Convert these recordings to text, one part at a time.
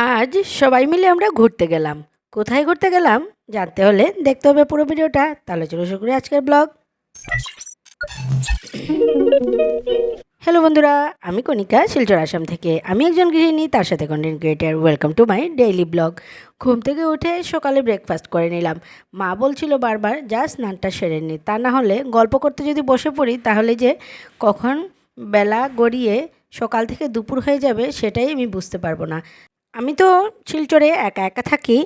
আজ সবাই মিলে আমরা ঘুরতে গেলাম। কোথায় ঘুরতে গেলাম জানতে হলে দেখতে হবে পুরো ভিডিওটা। তাহলে চলো শুরু করি আজকের ব্লগ। হ্যালো বন্ধুরা, আমি কণিকা, শিলচর আসাম থেকে। আমি একজন গৃহিণী, তার সাথে content creator. Welcome to my daily blog. ঘুম থেকে উঠে সকালে ব্রেকফাস্ট করে নিলাম। মা বলছিল বারবার যা স্নানটা সেরে নি, তা না হলে গল্প করতে যদি বসে পড়ি তাহলে যে কখন বেলা গড়িয়ে সকাল থেকে দুপুর হয়ে যাবে সেটাই আমি বুঝতে পারবো না। আমি তো শিলচরে একা একা থাকি।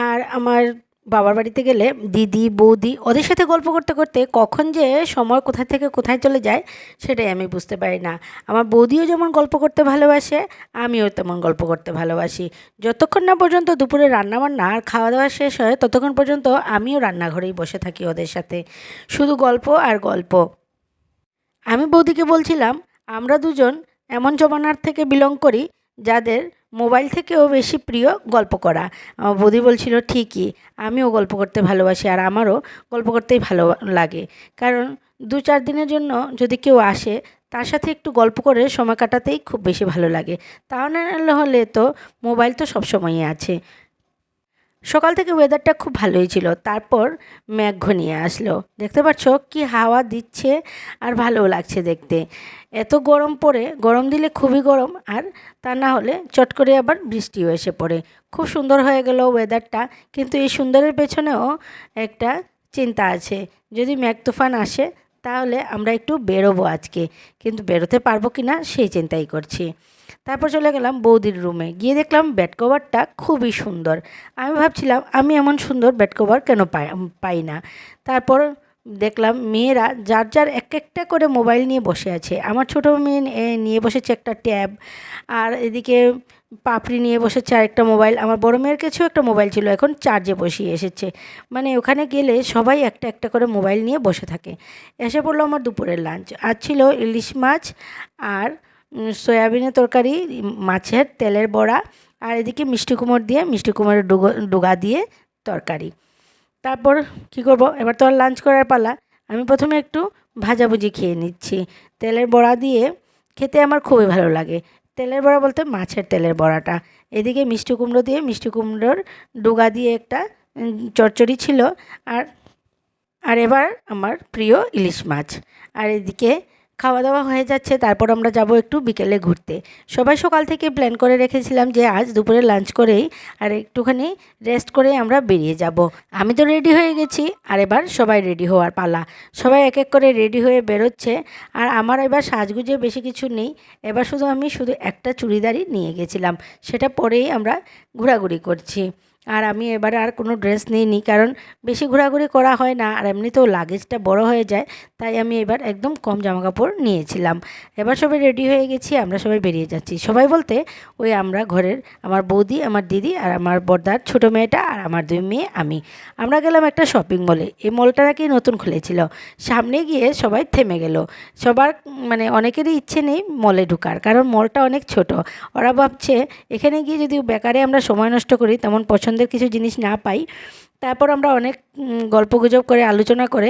আর আমার বাবার বাড়িতে গেলে দিদি বৌদি ওদের সাথে গল্প করতে করতে কখন যে সময় কোথা থেকে কোথায় চলে যায় সেটাই আমি বুঝতে পারি না। আমার বৌদিও যেমন গল্প করতে ভালোবাসে, আমিও তেমন গল্প করতে ভালোবাসি। যতক্ষণ না পর্যন্ত দুপুরে রান্নাবান্না আর খাওয়া দাওয়া শেষ হয় ততক্ষণ পর্যন্ত আমিও রান্নাঘরেই বসে থাকি ওদের সাথে, শুধু গল্প আর গল্প। আমি বৌদিকে বলছিলাম আমরা দুজন এমন জমানার থেকে বিলং করি যাদের মোবাইল থেকেও বেশি প্রিয় গল্প করা। আমার বৌদি বলছিল ঠিকই, আমিও গল্প করতে ভালোবাসি আর আমারও গল্প করতেই ভালো লাগে। কারণ 2-4 দিনের জন্য যদি কেউ আসে তার সাথে একটু গল্প করে সময় কাটাতেই খুব বেশি ভালো লাগে। তাও না হলে তো মোবাইল তো সবসময়ই আছে। সকাল থেকে ওয়েদারটা খুব ভালোই ছিল, তারপর মেঘ ঘনিয়ে আসলো। দেখতে পাচ্ছ কি হাওয়া দিচ্ছে আর ভালোও লাগছে দেখতে। এত গরম পড়ে, গরম দিলে খুবই গরম, আর তা না হলে চট করে আবার বৃষ্টিও এসে পড়ে। খুব সুন্দর হয়ে গেল ওয়েদারটা। কিন্তু এই সুন্দরের পেছনেও একটা চিন্তা আছে। যদি মেঘ তুফান আসে তাহলে আমরা একটু বেরোবো আজকে, কিন্তু বেরোতে পারবো কি না সেই চিন্তাই করছি। তারপর চলে গেলাম বৌদির রুমে, গিয়ে দেখলাম বেড কভারটা খুবই সুন্দর। আমি ভাবছিলাম আমি এমন সুন্দর বেড কভার কেন পাই না। তারপর দেখলাম মেয়েরা যার যার এক একটা করে মোবাইল নিয়ে বসে আছে। আমার ছোটো মেয়ে নিয়ে বসেছে একটা ট্যাব, আর এদিকে পাপড়ি নিয়ে বসেছে আরেকটা মোবাইল। আমার বড় মেয়ের কাছেও একটা মোবাইল ছিল, এখন চার্জে বসিয়ে এসেছে। মানে ওখানে গেলে সবাই একটা একটা করে মোবাইল নিয়ে বসে থাকে। এসে পড়লো আমার দুপুরের লাঞ্চ। আজ ছিল ইলিশ মাছ আর সয়াবিনের তরকারি, মাছের তেলের বড়া, আর এদিকে মিষ্টি কুমড় দিয়ে মিষ্টি কুমড়ের ডুগা দিয়ে তরকারি। তারপর কি করব, এবার তো আর লাঞ্চ করার পালা। আমি প্রথমে একটু ভাজাভুজি খেয়ে নিচ্ছি। তেলের বড়া দিয়ে খেতে আমার খুবই ভালো লাগে। তেলের বড়া বলতে মাছের তেলের বড়াটা। এদিকে মিষ্টি কুমড়ো দিয়ে মিষ্টি কুমড়োর ডুগা দিয়ে একটা চচ্চড়ি ছিল। আর আর এবার আমার প্রিয় ইলিশ মাছ। আর এদিকে খাওয়া দাওয়া হয়ে যাচ্ছে, তারপর আমরা যাব একটু বিকেলে ঘুরতে। সবাই সকাল থেকে প্ল্যান করে রেখেছিলাম যে আজ দুপুরে লাঞ্চ করেই আর একটুখানি রেস্ট করে আমরা বেরিয়ে যাব। আমি তো রেডি হয়ে গেছি, আর এবার সবাই রেডি হওয়ার পালা। সবাই এক এক করে রেডি হয়ে বেরোচ্ছে। আর আমার এবার সাজগুজে বেশি কিছু নেই। এবার আমি শুধু একটা চুড়িদারই নিয়ে গেছিলাম, সেটা পরেই আমরা ঘোরাঘুরি করছি। আর আমি এবারে আর কোনো ড্রেস নিইনি, কারণ বেশি ঘোরাঘুরি করা হয় না, আর এমনিতেও লাগেজটা বড় হয়ে যায়। তাই আমি এবার একদম কম জামাকাপড় নিয়েছিলাম। এবার সবাই রেডি হয়ে গেছি, আমরা সবাই বেরিয়ে যাচ্ছি। সবাই বলতে ওই আমরা ঘরের আমার বৌদি, আমার দিদি আর আমার বড়দার ছোটো মেয়েটা আর আমার 2 মেয়ে, আমি। আমরা গেলাম একটা শপিং মলে। এই মলটা নাকি নতুন খুলেছিল। সামনে গিয়ে সবাই থেমে গেল। সবার মানে অনেকেরই ইচ্ছে নেই মলে ঢোকার, কারণ মলটা অনেক ছোট। ওরা ভাবছে এখানে গিয়ে যদি বেকারে আমরা সময় নষ্ট করি, তেমন পছন্দের কিছু জিনিস না পাই। তারপর আমরা অনেক গল্পগুজব করে আলোচনা করে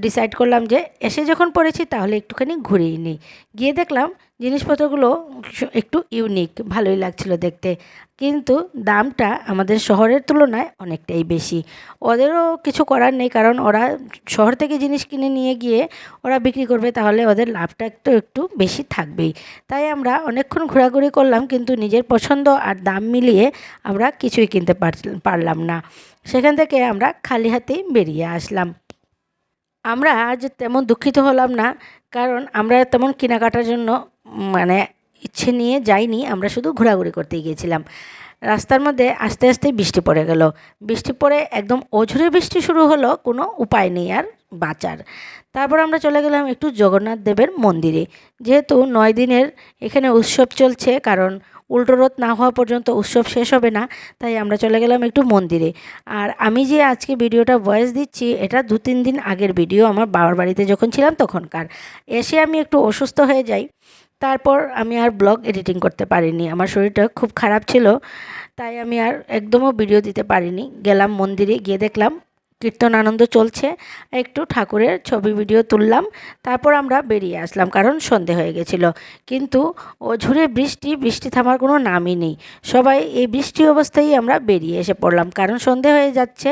ডিসাইড করলাম যে এসে যখন পড়েছি তাহলে একটুখানি ঘুরেই নিই। গিয়ে দেখলাম জিনিসপত্রগুলো একটু ইউনিক, ভালোই লাগছিল দেখতে, কিন্তু দামটা আমাদের শহরের তুলনায় অনেকটাই বেশি। ওদেরও কিছু করার নেই, কারণ ওরা শহর থেকে জিনিস কিনে নিয়ে গিয়ে ওরা বিক্রি করবে, তাহলে ওদের লাভটা একটু একটু বেশি থাকবেই। তাই আমরা অনেকক্ষণ ঘোরাঘুরি করলাম, কিন্তু নিজের পছন্দ আর দাম মিলিয়ে আমরা কিছুই কিনতে পারলাম না। সেখান থেকে আমরা খালি হাতেই বেরিয়ে আসলাম। আমরা আজ তেমন দুঃখিত হলাম না, কারণ আমরা তেমন কেনাকাটার জন্য মানে ইচ্ছে নিয়ে যাইনি। আমরা শুধু ঘোরাঘুরি করতেই গিয়েছিলাম। রাস্তার মধ্যে আস্তে আস্তে বৃষ্টি পড়ে গেল। বৃষ্টি পড়ে একদম অঝোরে বৃষ্টি শুরু হলো, কোনো উপায় নেই আর বাঁচার। তারপর আমরা চলে গেলাম একটু জগন্নাথ দেবের মন্দিরে। যেহেতু 9 দিনের এখানে উৎসব চলছে, কারণ উল্টো রথ না হওয়া পর্যন্ত উৎসব শেষ হবে না, তাই আমরা চলে গেলাম একটু মন্দিরে। আর আমি যে আজকে ভিডিওটা ভয়েস দিচ্ছি, এটা 2-3 দিন আগের ভিডিও, আমার বাবার বাড়িতে যখন ছিলাম তখনকার। এসে আমি একটু অসুস্থ হয়ে যাই, তারপর আমি আর ব্লগ এডিটিং করতে পারিনি। আমার শরীরটা খুব খারাপ ছিল, তাই আমি আর একদমও ভিডিও দিতে পারিনি। গেলাম মন্দিরে, গিয়ে দেখলাম কীর্তন আনন্দ চলছে, একটু ঠাকুরের ছবি ভিডিও তুললাম, তারপর আমরা বেরিয়ে আসলাম কারণ সন্ধে হয়ে গেছিলো। কিন্তু ঝুরে বৃষ্টি থামার কোনো নামই নেই। সবাই এই বৃষ্টি অবস্থায় আমরা বেরিয়ে এসে পড়লাম কারণ সন্ধে হয়ে যাচ্ছে।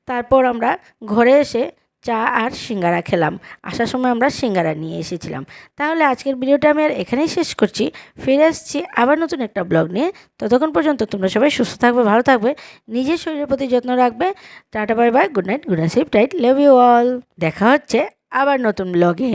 তারপর আমরা ঘরে এসে চা আর সিঙ্গারা খেলাম। আসার সময় আমরা সিঙ্গারা নিয়ে এসেছিলাম। তাহলে আজকের ভিডিওটা আমি আর এখানেই শেষ করছি। ফিরে আসছি আবার নতুন একটা ব্লগ নিয়ে। ততক্ষণ পর্যন্ত তোমরা সবাই সুস্থ থাকবে, ভালো থাকবে, নিজের শরীরের প্রতি যত্ন রাখবে। Tata bye bye, good night, good night, love you all. দেখা হচ্ছে আবার নতুন ব্লগে।